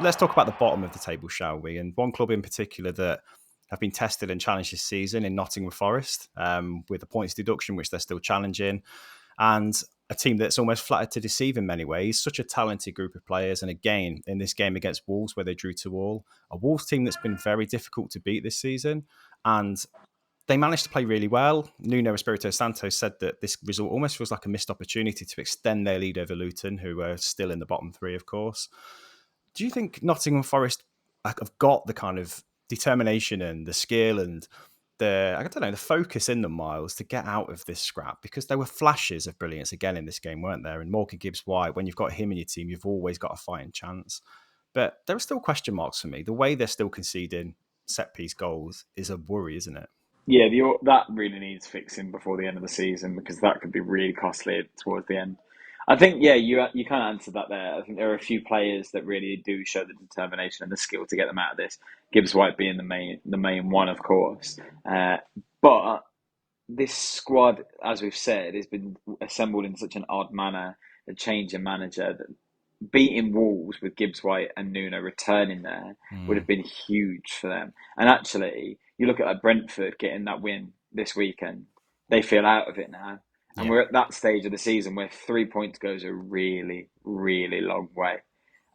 let's talk about the bottom of the table, shall we? And one club in particular that have been tested and challenged this season in Nottingham Forest, with the points deduction, which they're still challenging, and a team that's almost flattered to deceive in many ways. Such a talented group of players. And again, in this game against Wolves, where they drew 2-2, a Wolves team that's been very difficult to beat this season. And they managed to play really well. Nuno Espirito Santo said that this result almost feels like a missed opportunity to extend their lead over Luton, who are still in the bottom three, of course. Do you think Nottingham Forest have got the kind of determination and the skill and the focus in them, Myles, to get out of this scrap? Because there were flashes of brilliance again in this game, weren't there? And Morgan Gibbs-White, when you've got him in your team, you've always got a fighting chance. But there are still question marks for me. The way they're still conceding set-piece goals is a worry, isn't it? Yeah, that really needs fixing before the end of the season because that could be really costly towards the end. I think, yeah, you kind of answered that there. I think there are a few players that really do show the determination and the skill to get them out of this. Gibbs White being the main one, of course. But this squad, as we've said, has been assembled in such an odd manner. A change in manager that beating Wolves with Gibbs White and Nuno returning there would have been huge for them. And actually, you look at Brentford getting that win this weekend, they feel out of it now. And Yeah. we're at that stage of the season where 3 points goes a really, really long way.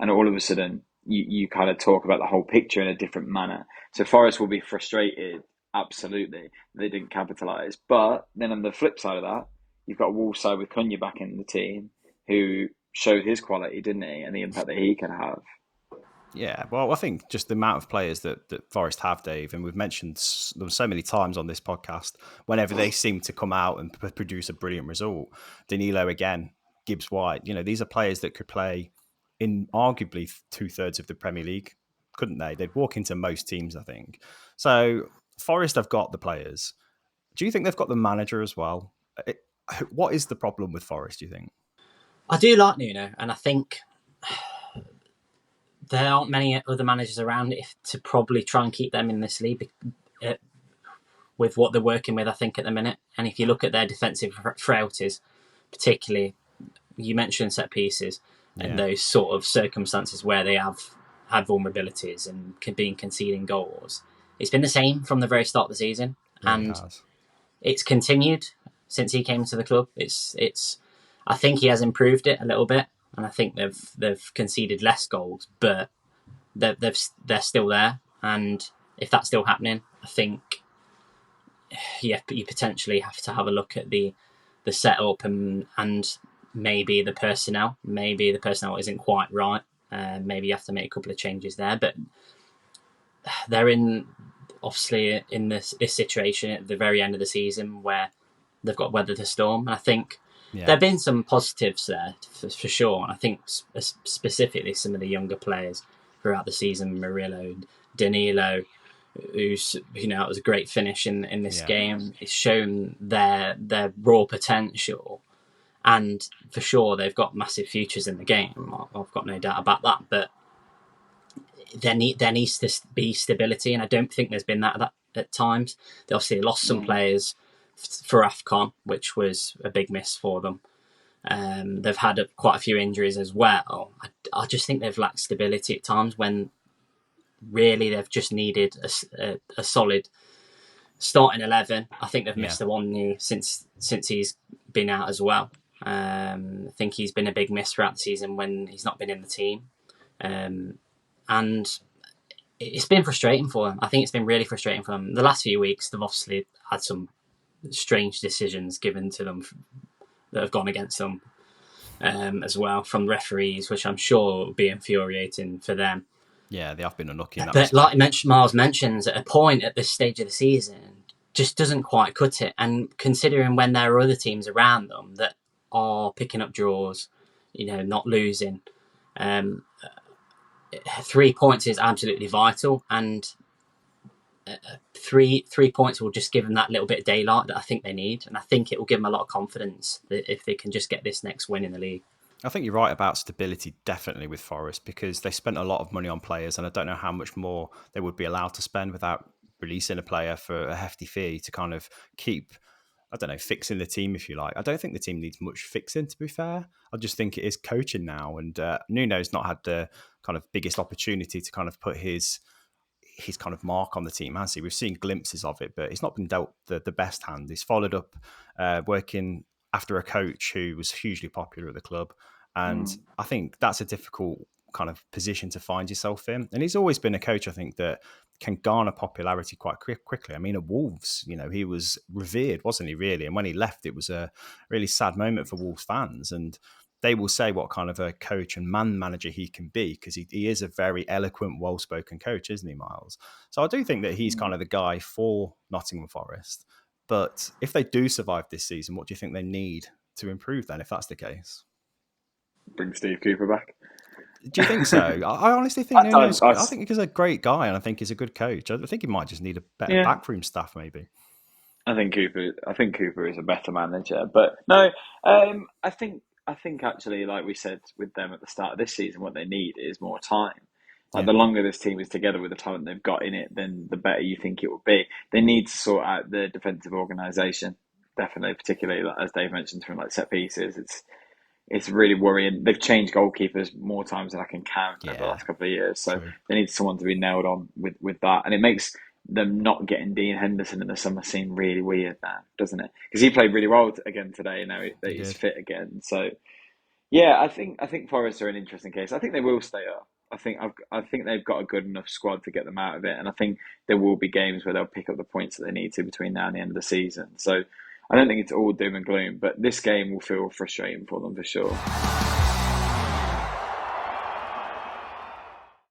And all of a sudden, you kind of talk about the whole picture in a different manner. So Forest will be frustrated, absolutely. They didn't capitalise. But then on the flip side of that, you've got Wolves side with Cunha back in the team, who showed his quality, didn't he, and the impact that he can have. Yeah, well, I think just the amount of players that Forest have, Dave, and we've mentioned them so many times on this podcast, whenever they seem to come out and produce a brilliant result. Danilo again, Gibbs White, these are players that could play in arguably 2/3 of the Premier League, couldn't they? They'd walk into most teams, I think. So Forest have got the players. Do you think they've got the manager as well? What is the problem with Forest, do you think? I do like Nuno, and I think there aren't many other managers around to probably try and keep them in this league with what they're working with, I think, at the minute. And if you look at their defensive frailties, particularly, you mentioned set pieces and those sort of circumstances where they have had vulnerabilities and been conceding goals. It's been the same from the very start of the season, and it's continued since he came to the club. It's. I think he has improved it a little bit, and I think they've conceded less goals, but they're still there. And if that's still happening, I think you potentially have to have a look at the setup and maybe the personnel. Maybe the personnel isn't quite right. Maybe you have to make a couple of changes there. But they're obviously in this situation at the very end of the season where they've got to weather the storm. And I think there have been some positives there for sure. And I think specifically some of the younger players throughout the season, Murillo, Danilo, who's, it was a great finish in this game. It's shown their raw potential. And for sure, they've got massive futures in the game. I've got no doubt about that. But there needs to be stability. And I don't think there's been that at times. They obviously lost some players for AFCON, which was a big miss for them. They've had quite a few injuries as well. I just think they've lacked stability at times when really they've just needed a solid starting 11. I think they've missed the one new since he's been out as well. I think he's been a big miss throughout the season when he's not been in the team. And it's been frustrating for them. I think it's been really frustrating for them. The last few weeks, they've obviously had some strange decisions given to them that have gone against them as well from referees, which I'm sure will be infuriating for them. Yeah, they have been unlucky in that But respect. like Myles mentions, at a point at this stage of the season, just doesn't quite cut it. And considering when there are other teams around them that are picking up draws, not losing, 3 points is absolutely vital. And 3 points will just give them that little bit of daylight that I think they need. And I think it will give them a lot of confidence that if they can just get this next win in the league. I think you're right about stability, definitely, with Forest, because they spent a lot of money on players, and I don't know how much more they would be allowed to spend without releasing a player for a hefty fee to kind of keep, fixing the team, if you like. I don't think the team needs much fixing, to be fair. I just think it is coaching now, and Nuno's not had the kind of biggest opportunity to kind of put his kind of mark on the team, has he? We've seen glimpses of it, but he's not been dealt the best hand. He's followed up working after a coach who was hugely popular at the club. And I think that's a difficult kind of position to find yourself in. And he's always been a coach, I think, that can garner popularity quite quickly. I mean, at Wolves, he was revered, wasn't he, really? And when he left, it was a really sad moment for Wolves fans. And they will say what kind of a coach and man manager he can be, because he is a very eloquent, well-spoken coach, isn't he, Myles? So I do think that he's kind of the guy for Nottingham Forest. But if they do survive this season, what do you think they need to improve then, if that's the case? Bring Steve Cooper back. Do you think so? I honestly think I think he's a great guy, and I think he's a good coach. I think he might just need a better backroom staff, maybe. I think Cooper is a better manager, but no, I think actually, like we said with them at the start of this season, what they need is more time. Like the longer this team is together with the talent they've got in it, then the better you think it will be. They need to sort out the defensive organisation, definitely, particularly as Dave mentioned from like set pieces. It's really worrying. They've changed goalkeepers more times than I can count over the last couple of years, so they need someone to be nailed on with that, and it makes them not getting Dean Henderson in the summer seem really weird now, doesn't it? Because he played really well again today. Now that he's fit again, so yeah, I think Forest are an interesting case. I think they will stay up. I think they've got a good enough squad to get them out of it, and I think there will be games where they'll pick up the points that they need to between now and the end of the season. So I don't think it's all doom and gloom, but this game will feel frustrating for them for sure.